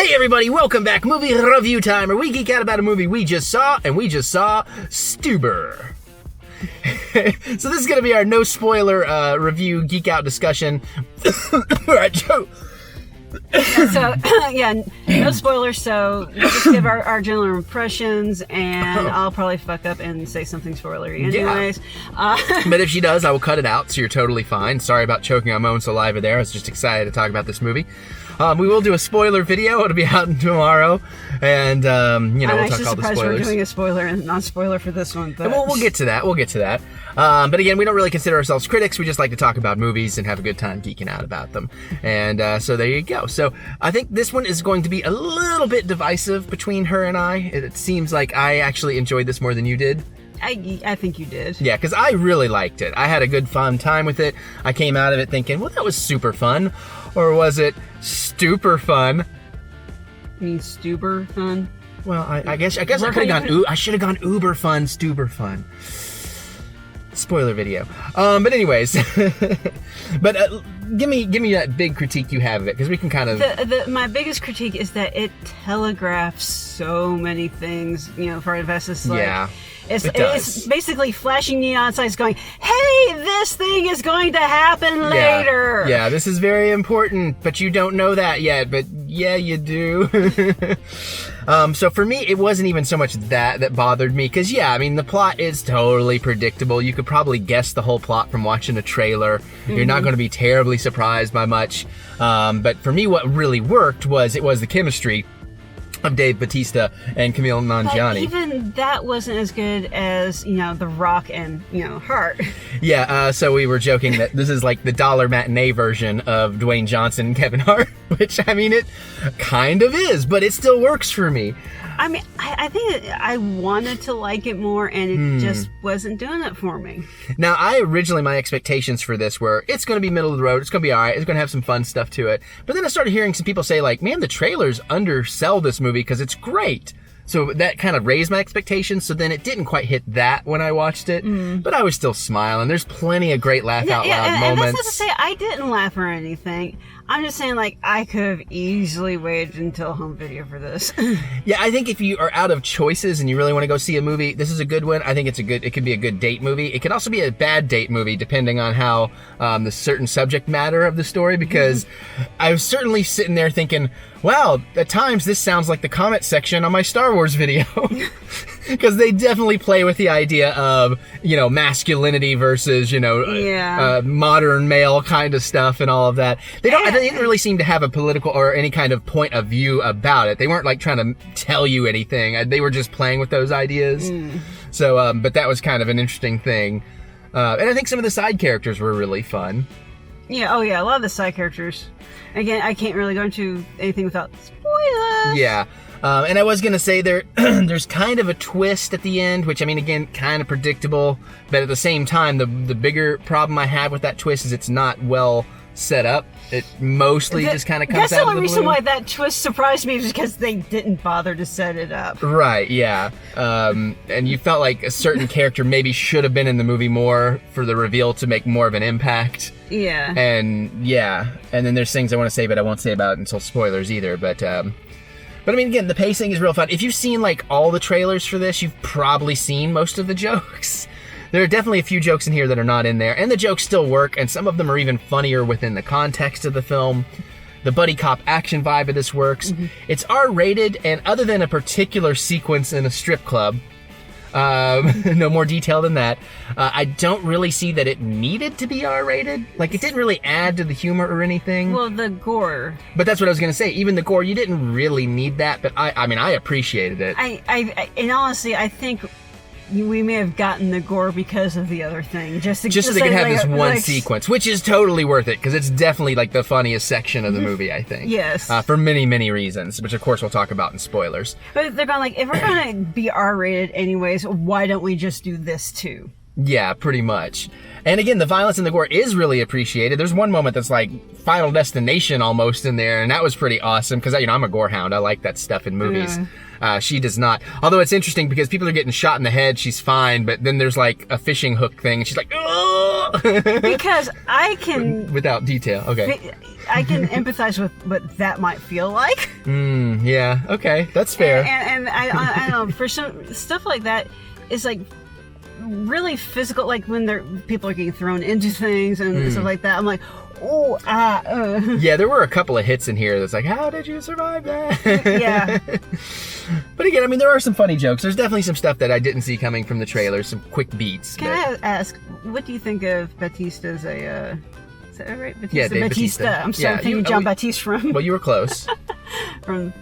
Hey everybody, welcome back. Movie review time, where we geek out about a movie we just saw, and we just saw Stuber. So this is going to be our no spoiler review geek out discussion. Alright, Joe. No spoilers, so we'll just give our general impressions, and I'll probably fuck up and say something spoilery anyways. Yeah. But if she does, I will cut it out, so you're totally fine. Sorry about choking on my own saliva there. I was just excited to talk about this movie. We will do a spoiler video. It'll be out tomorrow, and we'll talk all the spoilers. We're doing a spoiler and non-spoiler for this one. But... We'll get to that. But again, we don't really consider ourselves critics. We just like to talk about movies and have a good time geeking out about them. And so there you go. So I think this one is going to be a little bit divisive between her and I. It seems like I actually enjoyed this more than you did. I think you did. Yeah, because I really liked it. I had a good fun time with it. I came out of it thinking, well, that was super fun. Or was it stuper fun? You mean Stuber fun? Well, I guess I could have gone. I should have gone uber fun, Stuber fun. Spoiler video. But anyways, give me that big critique you have of it, because we can kind of. My biggest critique is that it telegraphs so many things. For investors, like, it's basically flashing neon signs going, "Hey, this thing is going to happen later." Yeah, this is very important, but you don't know that yet. But yeah, you do. So for me, it wasn't even so much that bothered me, because the plot is totally predictable. You could probably guess the whole plot from watching a trailer. Mm-hmm. You're not going to be terribly surprised by much. But for me, what really worked was the chemistry of Dave Bautista and Camille Nanjiani. But even that wasn't as good as, The Rock and, Hart. Yeah, so we were joking that this is like the dollar matinee version of Dwayne Johnson and Kevin Hart, which, it kind of is, but it still works for me. I think I wanted to like it more, and it just wasn't doing it for me. Now, my expectations for this were, it's going to be middle of the road, it's going to be alright, it's going to have some fun stuff to it. But then I started hearing some people say, like, man, the trailers undersell this movie because it's great. So that kind of raised my expectations, so then it didn't quite hit that when I watched it, but I was still smiling. There's plenty of great laugh-out-loud moments. And that's not to say I didn't laugh or anything. I'm just saying, like, I could have easily waited until home video for this. Yeah, I think if you are out of choices and you really want to go see a movie, this is a good one. I think it could be a good date movie. It could also be a bad date movie, depending on how the certain subject matter of the story, because I was certainly sitting there thinking, wow, at times this sounds like the comment section on my Star Wars video. Because they definitely play with the idea of, masculinity versus, modern male kind of stuff and all of that. They didn't really seem to have a political or any kind of point of view about it. They weren't like trying to tell you anything. They were just playing with those ideas. So, but that was kind of an interesting thing. And I think some of the side characters were really fun. Yeah, a lot of the side characters. Again, I can't really go into anything without spoilers. Yeah. And I was going to say there's kind of a twist at the end, which, again, kind of predictable. But at the same time, the bigger problem I have with that twist is it's not well set up. It mostly just kind of comes out of the blue. That's the only reason why that twist surprised me, is because they didn't bother to set it up. Right, yeah. And you felt like a certain character maybe should have been in the movie more for the reveal to make more of an impact. Yeah. And then there's things I want to say, but I won't say about it until spoilers either. But again, the pacing is real fun. If you've seen, like, all the trailers for this, you've probably seen most of the jokes. There are definitely a few jokes in here that are not in there, and the jokes still work, and some of them are even funnier within the context of the film. The buddy cop action vibe of this works. It's R-rated, and other than a particular sequence in a strip club, no more detail than that, I don't really see that it needed to be R-rated. Like, it didn't really add to the humor or anything. Well, the gore. But that's what I was going to say. Even the gore, you didn't really need that, but I appreciated it. And honestly, I think we may have gotten the gore because of the other thing. Just so they could have this one sequence, which is totally worth it, because it's definitely, like, the funniest section of the movie, I think. Yes. For many, many reasons, which, of course, we'll talk about in spoilers. But they're going, like, if we're going to be R-rated anyways, why don't we just do this, too? Yeah, pretty much. And again, the violence and the gore is really appreciated. There's one moment that's like Final Destination almost in there, and that was pretty awesome, because, I'm a gore hound. I like that stuff in movies. Yeah. She does not. Although it's interesting because people are getting shot in the head, she's fine, but then there's like a fishing hook thing, and she's like, oh! Because I can... Without detail, okay. I can empathize with what that might feel like. Yeah, okay, that's fair. And I don't know, for some stuff like that, it's like really physical, like when people are getting thrown into things and stuff like that. I'm like, Yeah, there were a couple of hits in here that's like, how did you survive that? Yeah. But again, I mean, there are some funny jokes. There's definitely some stuff that I didn't see coming from the trailer, some quick beats. Can I ask, what do you think of Bautista's is that right? Bautista? Yeah, Dave Bautista. I'm sorry, thinking John Baptiste from... Well, you were close. From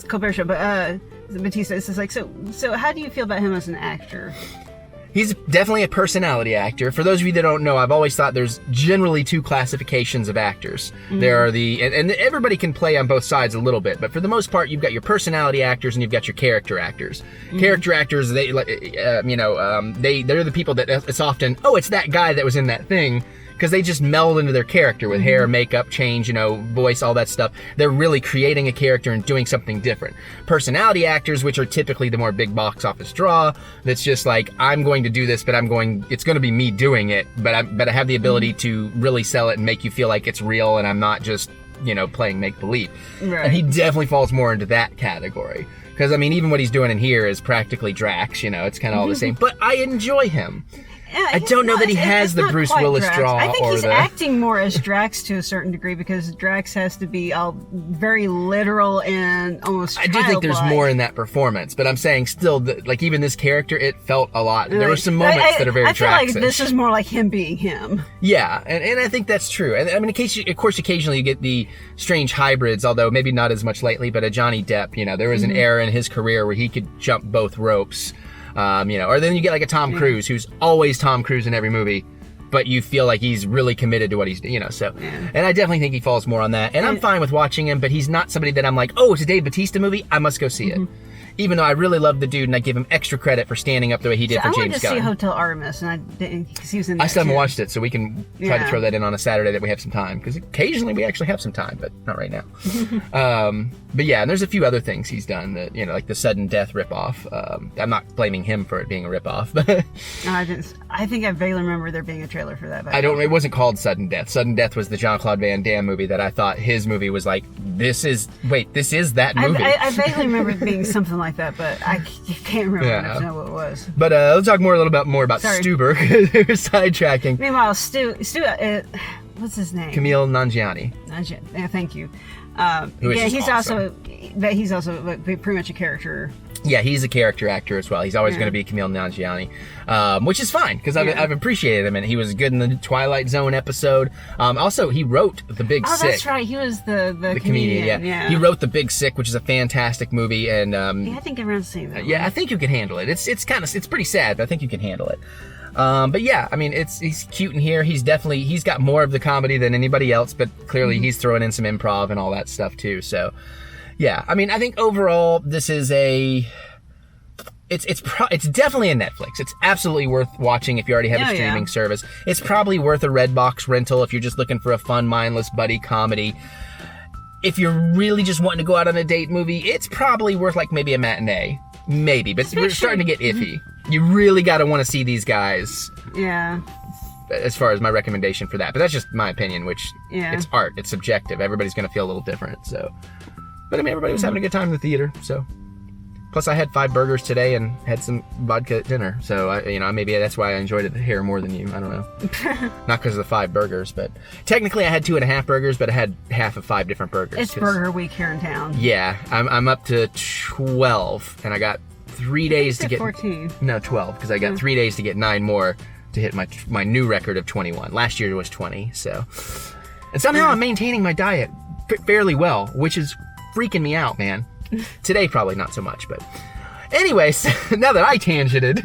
Colbert Show, but Bautista, it's just like, so how do you feel about him as an actor? He's definitely a personality actor. For those of you that don't know, I've always thought there's generally two classifications of actors. There are and everybody can play on both sides a little bit, but for the most part, you've got your personality actors and you've got your character actors. Character actors, they're the people that it's often, it's that guy that was in that thing, because they just meld into their character with hair, makeup, change, voice, all that stuff. They're really creating a character and doing something different. Personality actors, which are typically the more big box office draw, that's just like, I'm going to do this, but it's going to be me doing it, but I have the ability to really sell it and make you feel like it's real and I'm not just, playing make-believe. Right. And he definitely falls more into that category. Because, I mean, even what he's doing in here is practically Drax, it's kind of all the same. But I enjoy him. Yeah, I don't know that he has the Bruce Willis Drax. draw. I think he's acting more as Drax to a certain degree because Drax has to be all very literal and almost I do think there's more in that performance, but I'm saying still, like even this character, it felt a lot. There were some moments that are very Drax-ish. I feel like this is more like him being him. Yeah, and I think that's true. And I mean, of course, occasionally you get the strange hybrids, although maybe not as much lately, but a Johnny Depp, there was an era in his career where he could jump both ropes. Or then you get like a Tom Cruise, who's always Tom Cruise in every movie, but you feel like he's really committed to what he's doing, And I definitely think he falls more on that. And I'm fine with watching him, but he's not somebody that I'm like, it's a Dave Bautista movie, I must go see it. Even though I really love the dude and I give him extra credit for standing up the way he did for James Gunn. I wanted to see Hotel Artemis, and I didn't, because he was in that I still haven't too. watched it, so we can try to throw that in on a Saturday that we have some time, because occasionally we actually have some time, but not right now. But yeah, and there's a few other things he's done that, like the Sudden Death ripoff. I'm not blaming him for it being a ripoff, but... No, I didn't. I think I vaguely remember there being a trailer for that. It wasn't called Sudden Death. Sudden Death was the Jean-Claude Van Damme movie that I thought his movie was like, this is that movie. I vaguely remember it being something like that, but I can't remember enough to know what it was. But let's talk more about Stuber, because they were sidetracking. Meanwhile, Stu, what's his name? Camille Nanjiani. Yeah, thank you. He's awesome. He's also pretty much a character. Yeah, he's a character actor as well. He's always going to be Camille Nanjiani, which is fine because I've appreciated him, and he was good in the Twilight Zone episode. Also, he wrote The Big Sick. Oh, that's right. He was the comedian. Yeah, he wrote The Big Sick, which is a fantastic movie, and I think everyone's seen that. I think you can handle it. It's pretty sad, but I think you can handle it. But yeah, I mean, he's cute in here. He's got more of the comedy than anybody else, but clearly he's throwing in some improv and all that stuff too. So, yeah, I mean, I think overall this is it's definitely a Netflix. It's absolutely worth watching if you already have a streaming service. It's probably worth a Redbox rental if you're just looking for a fun, mindless buddy comedy. If you're really just wanting to go out on a date movie, it's probably worth like maybe a matinee. Maybe, but we're starting to get iffy. You really got to want to see these guys. Yeah. As far as my recommendation for that. But that's just my opinion, which it's art. It's subjective. Everybody's going to feel a little different. So, but I mean, everybody was having a good time in the theater. So, plus I had 5 burgers today and had some vodka at dinner. So, maybe that's why I enjoyed it here more than you. I don't know. Not because of the 5 burgers, but technically I had 2.5 burgers, but I had half of 5 different burgers. It's Burger Week here in town. Yeah, I'm up to 12, and I got 3 days to get 14. No, 12, because I got 3 days to get 9 more to hit my new record of 21. Last year was 20, so. And somehow I'm maintaining my diet fairly well, which is freaking me out, man. Today probably not so much, but anyways, now that I tangented.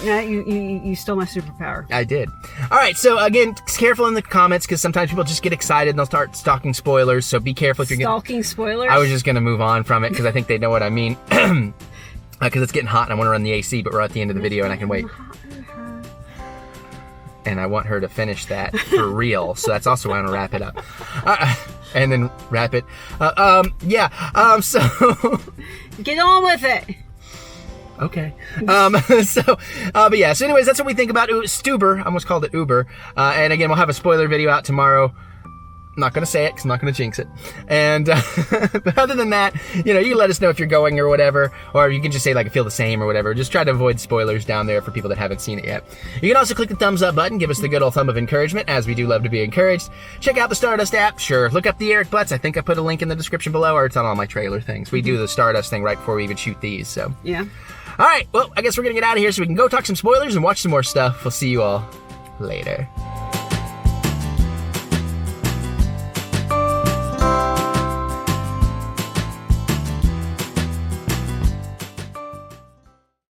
Yeah, you stole my superpower. I did. All right, so again, careful in the comments because sometimes people just get excited and they'll start stalking spoilers. So be careful if you're stalking spoilers. I was just gonna move on from it because I think they know what I mean. Because it's getting hot and I want to run the AC, but we're at the end of the video and I can wait. And I want her to finish that for real, so that's also why I want to wrap it up. And then wrap it. So... Get on with it! Okay. But yeah, so anyways, that's what we think about Stuber. I almost called it Uber. And again, we'll have a spoiler video out tomorrow. I'm not going to say it because I'm not going to jinx it. And but other than that, you can let us know if you're going or whatever, or you can just say like I feel the same or whatever. Just try to avoid spoilers down there for people that haven't seen it yet. You can also click the thumbs up button, give us the good old thumb of encouragement, as we do love to be encouraged. Check out the Stardust app. Sure, look up the Eric Butts. I think I put a link in the description below, or it's on all my trailer things. We do the Stardust thing right before we even shoot these. So yeah. All right, well, I guess we're going to get out of here so we can go talk some spoilers and watch some more stuff. We'll see you all later.